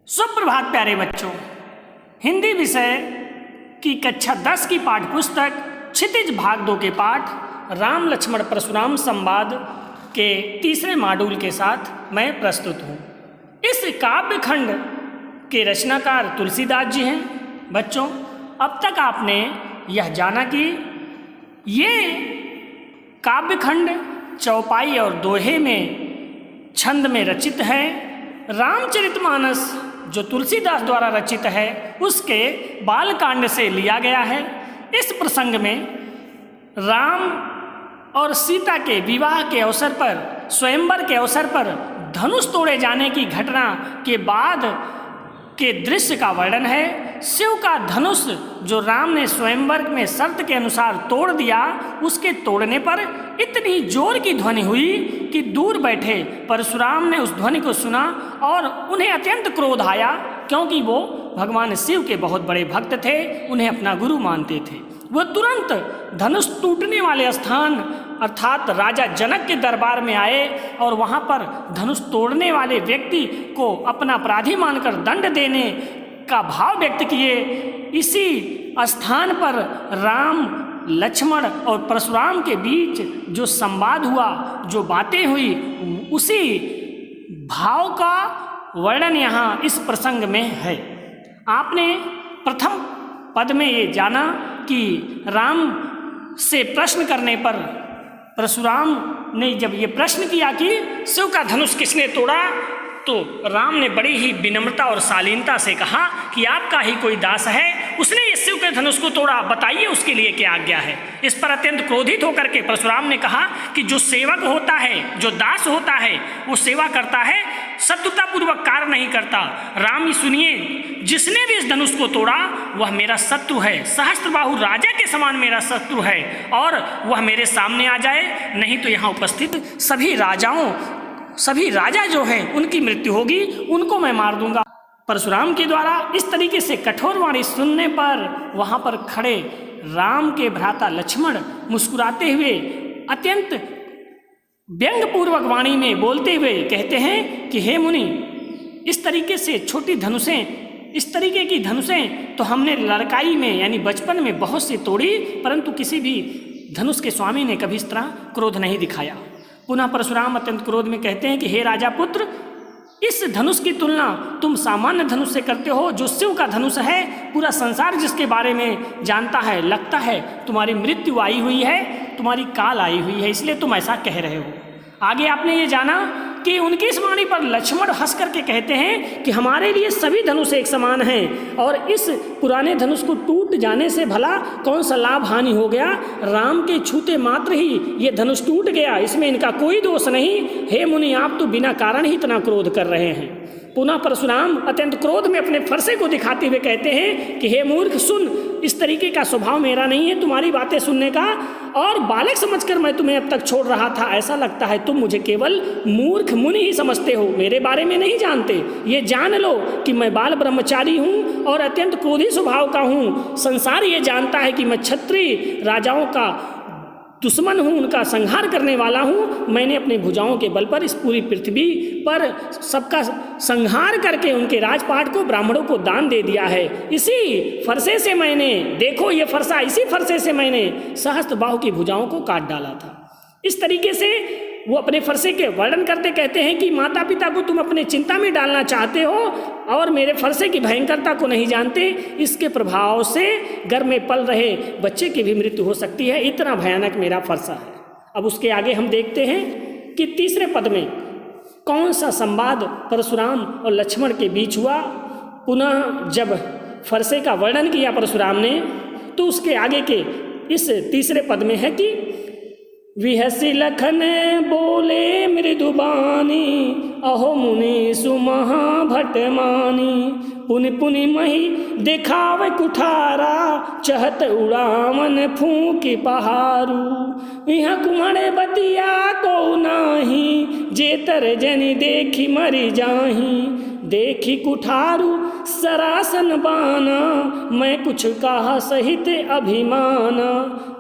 सुप्रभात प्यारे बच्चों। हिंदी विषय की कक्षा 10 की पाठ्यपुस्तक क्षितिज भाग 2 के पाठ राम लक्ष्मण परशुराम संवाद के तीसरे मॉड्यूल के साथ मैं प्रस्तुत हूँ। इस काव्य खंड के रचनाकार तुलसीदास जी हैं। बच्चों, अब तक आपने यह जाना कि ये काव्य खंड चौपाई और दोहे में छंद में रचित है। रामचरितमानस जो तुलसीदास द्वारा रचित है उसके बालकांड से लिया गया है। इस प्रसंग में राम और सीता के विवाह के अवसर पर, स्वयंवर के अवसर पर धनुष तोड़े जाने की घटना के बाद के दृश्य का वर्णन है। शिव का धनुष जो राम ने स्वयंवर में शर्त के अनुसार तोड़ दिया, उसके तोड़ने पर इतनी जोर की ध्वनि हुई कि दूर बैठे परशुराम ने उस ध्वनि को सुना और उन्हें अत्यंत क्रोध आया, क्योंकि वो भगवान शिव के बहुत बड़े भक्त थे, उन्हें अपना गुरु मानते थे। वह तुरंत धनुष टूटने वाले स्थान अर्थात राजा जनक के दरबार में आए और वहाँ पर धनुष तोड़ने वाले व्यक्ति को अपना अपराधी मानकर दंड देने का भाव व्यक्त किए। इसी स्थान पर राम, लक्ष्मण और परशुराम के बीच जो संवाद हुआ, जो बातें हुई, उसी भाव का वर्णन यहाँ इस प्रसंग में है। आपने प्रथम पद में ये जाना कि राम से प्रश्न करने पर परशुराम ने जब ये प्रश्न किया कि शिव का धनुष किसने तोड़ा, तो राम ने बड़ी ही विनम्रता और शालीनता से कहा कि आपका ही कोई दास है, उसने इस शिव के धनुष को तोड़ा, बताइए उसके लिए क्या आज्ञा है। इस पर अत्यंत क्रोधित होकर के परशुराम ने कहा कि जो सेवक होता है, जो दास होता है, वो सेवा करता है, शत्रुतापूर्वक कार्य नहीं करता। राम ही सुनिए, जिसने भी इस धनुष को तोड़ा वह मेरा शत्रु है, सहस्त्रबाहु राजा के समान मेरा शत्रु है, और वह मेरे सामने आ जाए, नहीं तो यहाँ उपस्थित सभी राजा जो हैं उनकी मृत्यु होगी, उनको मैं मार दूंगा। परशुराम के द्वारा इस तरीके से कठोर वाणी सुनने पर वहाँ पर खड़े राम के भ्राता लक्ष्मण मुस्कुराते हुए अत्यंत व्यंग्यपूर्वक वाणी में बोलते हुए कहते हैं कि हे मुनि, इस तरीके से छोटी धनुषें, इस तरीके की धनुषें तो हमने लड़काई में यानी बचपन में बहुत सी तोड़ी, परंतु किसी भी धनुष के स्वामी ने कभी इस तरह क्रोध नहीं दिखाया। पुनः परशुराम अत्यंत क्रोध में कहते हैं कि हे राजा पुत्र, इस धनुष की तुलना तुम सामान्य धनुष से करते हो, जो शिव का धनुष है। पूरा संसार जिसके बारे में जानता है, लगता है तुम्हारी मृत्यु आई हुई है, तुम्हारी काल आई हुई है, इसलिए तुम ऐसा कह रहे हो। आगे आपने ये जाना कि उनकी इस वाणी पर लक्ष्मण हंस करके कहते हैं कि हमारे लिए सभी धनुष एक समान हैं, और इस पुराने धनुष को टूट जाने से भला कौन सा लाभ हानि हो गया। राम के छूते मात्र ही ये धनुष टूट गया, इसमें इनका कोई दोष नहीं। हे मुनि, आप तो बिना कारण ही इतना क्रोध कर रहे हैं। पुनः परशुराम अत्यंत क्रोध में अपने फरसे को दिखाते हुए कहते हैं कि हे मूर्ख, सुन, इस तरीके का स्वभाव मेरा नहीं है तुम्हारी बातें सुनने का, और बालक समझकर मैं तुम्हें अब तक छोड़ रहा था। ऐसा लगता है तुम मुझे केवल मूर्ख मुनि ही समझते हो, मेरे बारे में नहीं जानते। ये जान लो कि मैं बाल ब्रह्मचारी हूँ और अत्यंत क्रोधी स्वभाव का हूँ। संसार ये जानता है कि मैं क्षत्रिय राजाओं का दुश्मन हूँ, उनका संहार करने वाला हूँ। मैंने अपनी भुजाओं के बल पर इस पूरी पृथ्वी पर सबका संहार करके उनके राजपाट को, ब्राह्मणों को दान दे दिया है। इसी फरसे से मैंने, देखो ये फरसा, इसी फरसे से मैंने सहस्त्रबाहु की भुजाओं को काट डाला था। इस तरीके से वो अपने फरसे के वर्णन करते कहते हैं कि माता पिता को तुम अपने चिंता में डालना चाहते हो और मेरे फरसे की भयंकरता को नहीं जानते। इसके प्रभाव से गर्भ में पल रहे बच्चे की भी मृत्यु हो सकती है, इतना भयानक मेरा फरसा है। अब उसके आगे हम देखते हैं कि तीसरे पद में कौन सा संवाद परशुराम और लक्ष्मण के बीच हुआ। पुनः जब फरसे का वर्णन किया परशुराम ने, तो उसके आगे के इस तीसरे पद में है कि विहसी लखन बोले मृदुबानी, अहो मुनि सुमहाभट मानी। पुनि पुनि मही दिखावे कुठारा, चहत उड़ावन फूकी पहारू। यहाँ कुमड़े बतिया को नाही, जेतर जनी देखी मरी जाही। देखी कुठारू सरासन बाना, मैं कुछ कहा सहित अभिमाना।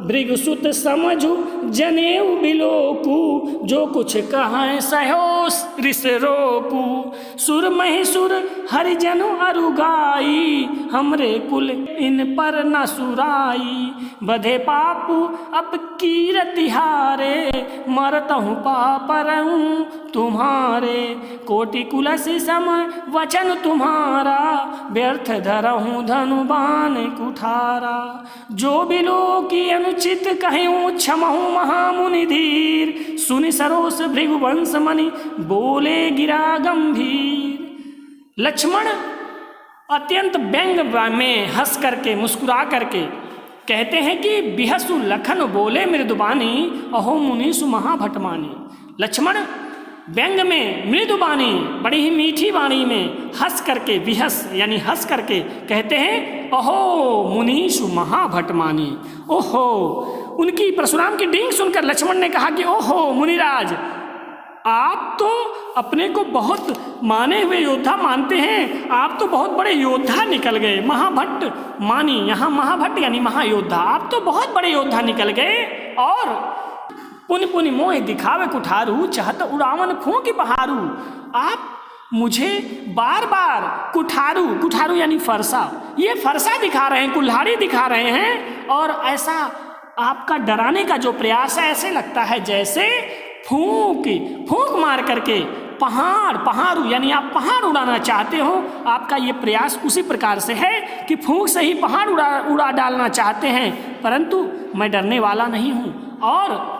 भृगुसुत समझू जनेऊ बिलोकू, जो कुछ कहा सहो ऋष रोकू। सुर महिसुर हरिजन अरुगाई, हमरे कुल इन पर न सुराई। बधे पापु अब कीरति हारे, मरतहु पाप रहूं तुम्हारे। कोटि कुलसी सम वचन तुम्हारा, व्यर्थ धरहूं धनु बाण कुठारा। जो बिलो की अनुचित कहूँ क्षमहु महामुनि धीर, सुनि सरोस भृगुवंश मणि बोले गिरा गंभीर। लक्ष्मण अत्यंत व्यंग में हंस करके मुस्कुरा करके कहते हैं कि बिहसु लखन बोले मृदुबानी, अहो मुनीसु महाभटमानी। लक्ष्मण व्यंग में मृदुबानी बड़ी ही मीठी वाणी में हंस करके, बिहस यानी हंस करके कहते हैं अहो मुनीसु महाभटमानी। ओहो, उनकी परशुराम की डींग सुनकर लक्ष्मण ने कहा कि ओहो मुनिराज, आप तो अपने को बहुत माने हुए योद्धा मानते हैं, आप तो बहुत बड़े योद्धा निकल गए। महाभट्ट मानी, यहाँ महाभट्ट यानी महायोद्धा, आप तो बहुत बड़े योद्धा निकल गए। और पुनि पुनि मोह दिखावे कुठारू, चाहत उड़ावन फूंक बहारू। आप मुझे बार बार कुठारू, कुठारू यानी फरसा, ये फरसा दिखा रहे हैं, कुल्हाड़ी दिखा रहे हैं। और ऐसा आपका डराने का जो प्रयास है, ऐसे लगता है जैसे फूंक मार करके पहाड़ू यानी आप पहाड़ उड़ाना चाहते हो। आपका ये प्रयास उसी प्रकार से है कि फूंक से ही पहाड़ उड़ा डालना चाहते हैं, परंतु मैं डरने वाला नहीं हूँ। और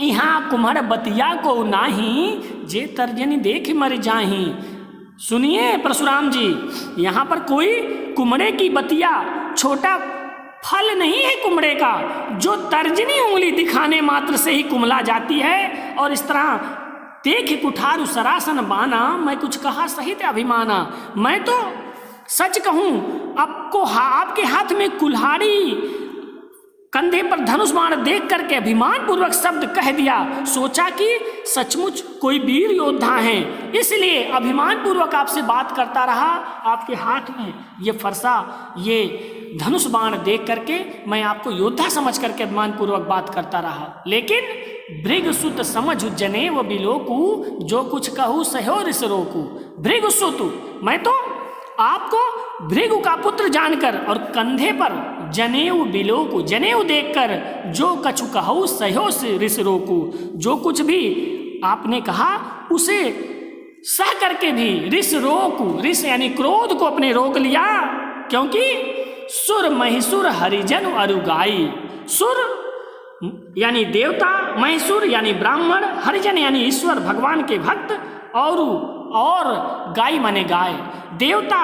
यहाँ कुम्हड़ बतिया को नाही, जे तर्जनी देख मर जाही। सुनिए परशुराम जी, यहाँ पर कोई कुम्हड़े की बतिया, छोटा फल नहीं है कुम्हड़े का, जो तर्जनी उंगली दिखाने मात्र से ही कुम्हला जाती है। और इस तरह देख कुठारू सरासन बाना, मैं कुछ कहा सहित अभिमाना। मैं तो सच कहूँ, आपके हाथ में कुल्हाड़ी, कंधे पर धनुष बाण देख करके अभिमान पूर्वक शब्द कह दिया। सोचा कि सचमुच कोई वीर योद्धा हैं, इसलिए अभिमान पूर्वक आपसे बात करता रहा। आपके हाथ में ये फरसा, ये धनुष बाण देख करके मैं आपको योद्धा समझ करके अभिमान पूर्वक बात करता रहा। लेकिन भृगुसुत समझ जनेव बिलोकू, जो कुछ कहूँ सहो रिस रोकू। भृगुसुत, मैं तो आपको भृगु का पुत्र जानकर और कंधे पर जनेऊ बिलोकू, जनेऊ देखकर जो कछु कहूँ सहो से रिस रोकू। जो कुछ भी आपने कहा उसे सह करके भी रिस रोकू, रिस यानी क्रोध को अपने रोक लिया। क्योंकि सुर महिसुर हरिजन अरुगाई, सुर यानी देवता, महिसुर यानी ब्राह्मण, हरिजन यानी ईश्वर भगवान के भक्त, और गाय माने गाय। देवता,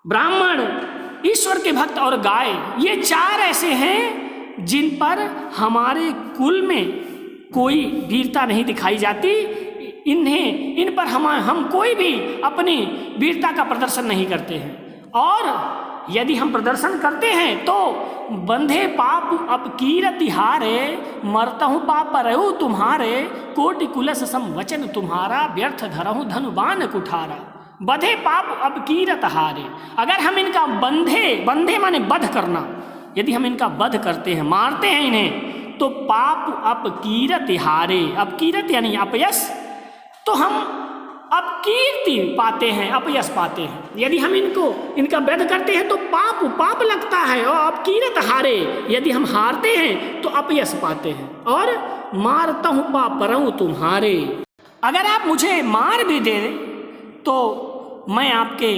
ब्राह्मण, ईश्वर के भक्त और गाय, ये चार ऐसे हैं जिन पर हमारे कुल में कोई वीरता नहीं दिखाई जाती। इन पर हम कोई भी अपनी वीरता का प्रदर्शन नहीं करते हैं। और यदि हम प्रदर्शन करते हैं तो बंधे पाप अब कीरति हारे, मरतहु पाप रहू तुम्हारे। कोटि कुलस सम वचन तुम्हारा, व्यर्थ धरहु धनु बाण कुठारा। बधे पाप अब कीरत हारे, अगर हम इनका बंधे माने बध करना, यदि हम इनका बध करते हैं, मारते हैं इन्हें, तो पाप अब कीरत हारे। अब कीरत यानी अपयश, तो हम अब कीर्ति पाते हैं, अपयश पाते हैं। यदि हम इनका वध करते हैं तो पाप लगता है, और अब कीरत हारे, यदि हम हारते हैं तो अपयश पाते हैं। और मारता हूँ पाप रहूं तुम्हारे, अगर आप मुझे मार भी दे तो मैं आपके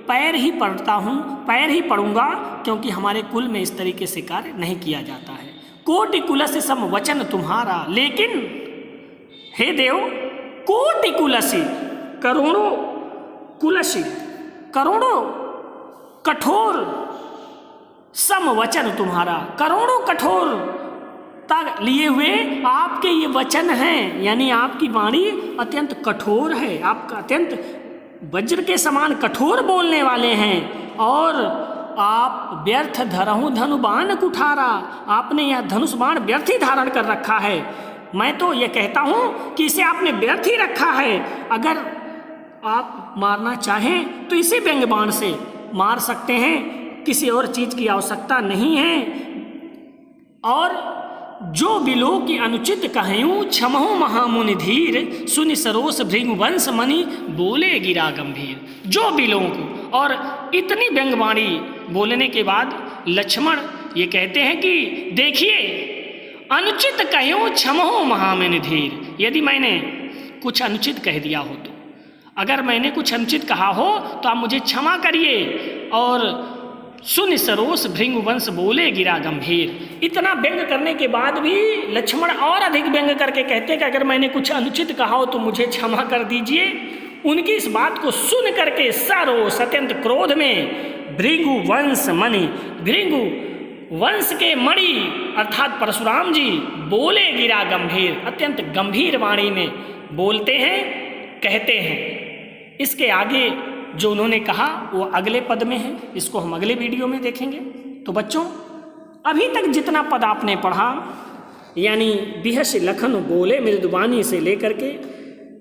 पैर ही पड़ता हूँ, पैर ही पड़ूंगा, क्योंकि हमारे कुल में इस तरीके से कार्य नहीं किया जाता है। कोटि कुलसी सम वचन तुम्हारा, लेकिन हे देव, कोटि कुलसी, करोड़ों कुलसी, करोड़ों कठोर सम वचन तुम्हारा, करोड़ों कठोर तक लिए हुए आपके ये वचन हैं, यानी आपकी वाणी अत्यंत कठोर है, आपका अत्यंत वज्र के समान कठोर बोलने वाले हैं। और आप व्यर्थ धरहु धनु बाण कुठारा, आपने यह धनुष बाण व्यर्थ ही धारण कर रखा है। मैं तो ये कहता हूँ कि इसे आपने व्यर्थ ही रखा है। अगर आप मारना चाहें तो इसी व्यंग बाण से मार सकते हैं, किसी और चीज़ की आवश्यकता नहीं है। और जो बिलो की अनुचित कहयूं क्षमहो महामुनि धीर सुनि सरोस भृगुवंश मणि बोले गिरा गंभीर। जो बिलों को और इतनी व्यंग्यवाणी बोलने के बाद लक्ष्मण ये कहते हैं कि देखिए, अनुचित कहूं क्षमहो महामुनि धीर, यदि मैंने कुछ अनुचित कह दिया हो तो, अगर मैंने कुछ अनुचित कहा हो तो आप मुझे क्षमा करिए। और सुन सरोस भृगुवंश बोले गिरा गंभीर, इतना व्यंग करने के बाद भी लक्ष्मण और अधिक व्यंग करके कहते हैं कि अगर मैंने कुछ अनुचित कहा हो तो मुझे क्षमा कर दीजिए। उनकी इस बात को सुन करके सरोस अत्यंत क्रोध में भृगुवंश मणि, भृगु वंश के मणि अर्थात परशुराम जी बोले गिरा गंभीर, अत्यंत गंभीर वाणी में बोलते हैं, कहते हैं। इसके आगे जो उन्होंने कहा वो अगले पद में है, इसको हम अगले वीडियो में देखेंगे। तो बच्चों, अभी तक जितना पद आपने पढ़ा, यानी बिहस लखन बोले मृदुवाणी से लेकर के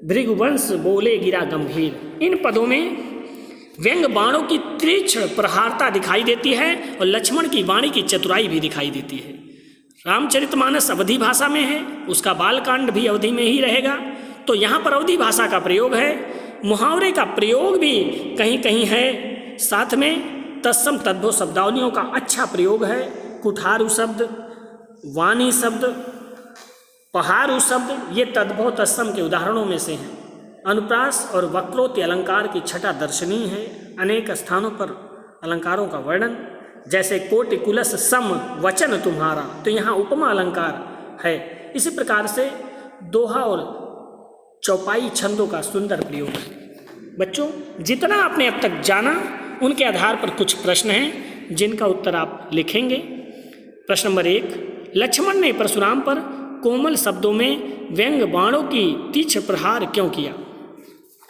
भृगुवंश बोले गिरा गंभीर, इन पदों में व्यंग बाणों की तीक्ष्ण प्रहारता दिखाई देती है और लक्ष्मण की वाणी की चतुराई भी दिखाई देती है। रामचरितमानस अवधी भाषा में है, उसका बालकांड भी अवधी में ही रहेगा, तो यहाँ पर अवधी भाषा का प्रयोग है। मुहावरे का प्रयोग भी कहीं कहीं है, साथ में तत्सम तद्भव शब्दावलियों का अच्छा प्रयोग है। कुठारू शब्द, वाणी शब्द, पहारू शब्द, ये तद्भव तत्सम के उदाहरणों में से हैं। अनुप्रास और वक्रोक्ति अलंकार की छटा दर्शनीय है। अनेक स्थानों पर अलंकारों का वर्णन, जैसे कोटि कुलस सम वचन तुम्हारा, तो यहाँ उपमा अलंकार है। इसी प्रकार से दोहा और चौपाई छंदों का सुंदर प्रयोग है। बच्चों, जितना आपने अब तक जाना उनके आधार पर कुछ प्रश्न हैं जिनका उत्तर आप लिखेंगे। प्रश्न नंबर 1, लक्ष्मण ने परशुराम पर कोमल शब्दों में व्यंग बाणों की तीक्ष्ण प्रहार क्यों किया?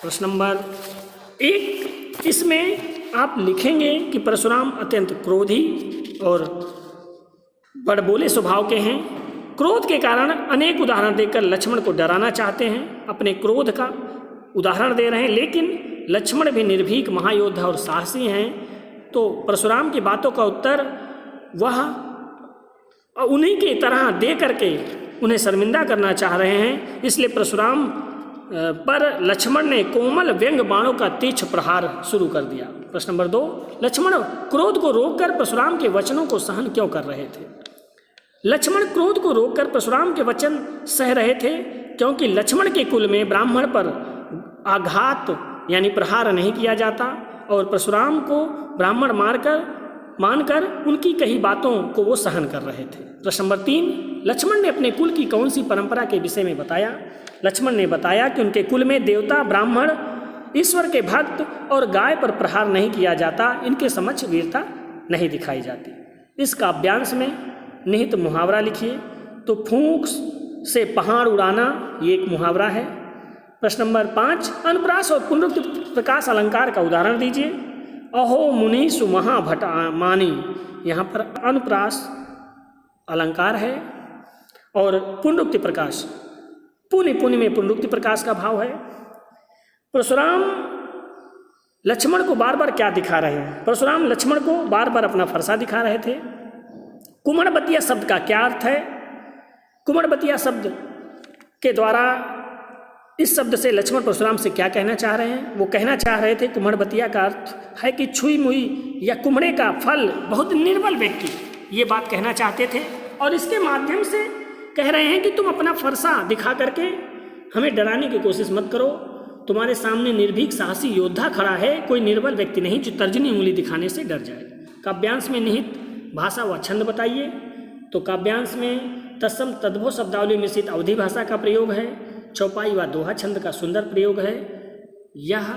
प्रश्न नंबर 1, इसमें आप लिखेंगे कि परशुराम अत्यंत क्रोधी और बड़बोले स्वभाव के हैं। क्रोध के कारण अनेक उदाहरण देकर लक्ष्मण को डराना चाहते हैं, अपने क्रोध का उदाहरण दे रहे हैं। लेकिन लक्ष्मण भी निर्भीक महायोद्धा और साहसी हैं, तो परशुराम की बातों का उत्तर वह उन्हीं की तरह दे करके उन्हें शर्मिंदा करना चाह रहे हैं। इसलिए परशुराम पर लक्ष्मण ने कोमल व्यंग बाणों का तीक्ष्ण प्रहार शुरू कर दिया। प्रश्न नंबर 2, लक्ष्मण क्रोध को रोककर परशुराम के वचनों को सहन क्यों कर रहे थे? लक्ष्मण क्रोध को रोककर परशुराम के वचन सह रहे थे क्योंकि लक्ष्मण के कुल में ब्राह्मण पर आघात यानी प्रहार नहीं किया जाता और परशुराम को ब्राह्मण मानकर उनकी कही बातों को वो सहन कर रहे थे। प्रश्न नंबर 3, लक्ष्मण ने अपने कुल की कौन सी परंपरा के विषय में बताया? लक्ष्मण ने बताया कि उनके कुल में देवता, ब्राह्मण, ईश्वर के भक्त और गाय पर प्रहार नहीं किया जाता, इनके समक्ष वीरता नहीं दिखाई जाती। इस काव्यांश में निहित मुहावरा लिखिए। तो फूंक से पहाड़ उड़ाना, ये एक मुहावरा है। प्रश्न नंबर 5, अनुप्रास और पुनरुक्त प्रकाश अलंकार का उदाहरण दीजिए। अहो मुनि सुमहाभटा मानी, यहाँ पर अनुप्रास अलंकार है और पुनरुक्ति प्रकाश, पुनि में पुनरुक्ति प्रकाश का भाव है। परशुराम लक्ष्मण को बार बार क्या दिखा रहे हैं? परशुराम लक्ष्मण को बार बार अपना फरसा दिखा रहे थे। कुमड़बतिया शब्द का क्या अर्थ है? कुमड़बतिया शब्द के द्वारा इस शब्द से लक्ष्मण परशुराम से क्या कहना चाह रहे हैं? वो कहना चाह रहे थे कुमड़बतिया का अर्थ है कि छुई मुई या कुमड़े का फल बहुत निर्बल व्यक्ति, ये बात कहना चाहते थे। और इसके माध्यम से कह रहे हैं कि तुम अपना फरसा दिखा करके हमें डराने की कोशिश मत करो। तुम्हारे सामने निर्भीक साहसी योद्धा खड़ा है, कोई निर्बल व्यक्ति नहीं जो तर्जनी उंगली दिखाने से डर जाए। काव्यांश में निहित भाषा व छंद बताइए। तो काव्यांश में तत्सम तद्भव शब्दावली मिश्रित अवधी भाषा का प्रयोग है। चौपाई व दोहा छंद का सुंदर प्रयोग है। यह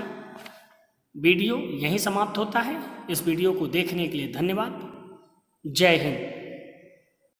वीडियो यहीं समाप्त होता है। इस वीडियो को देखने के लिए धन्यवाद। जय हिंद।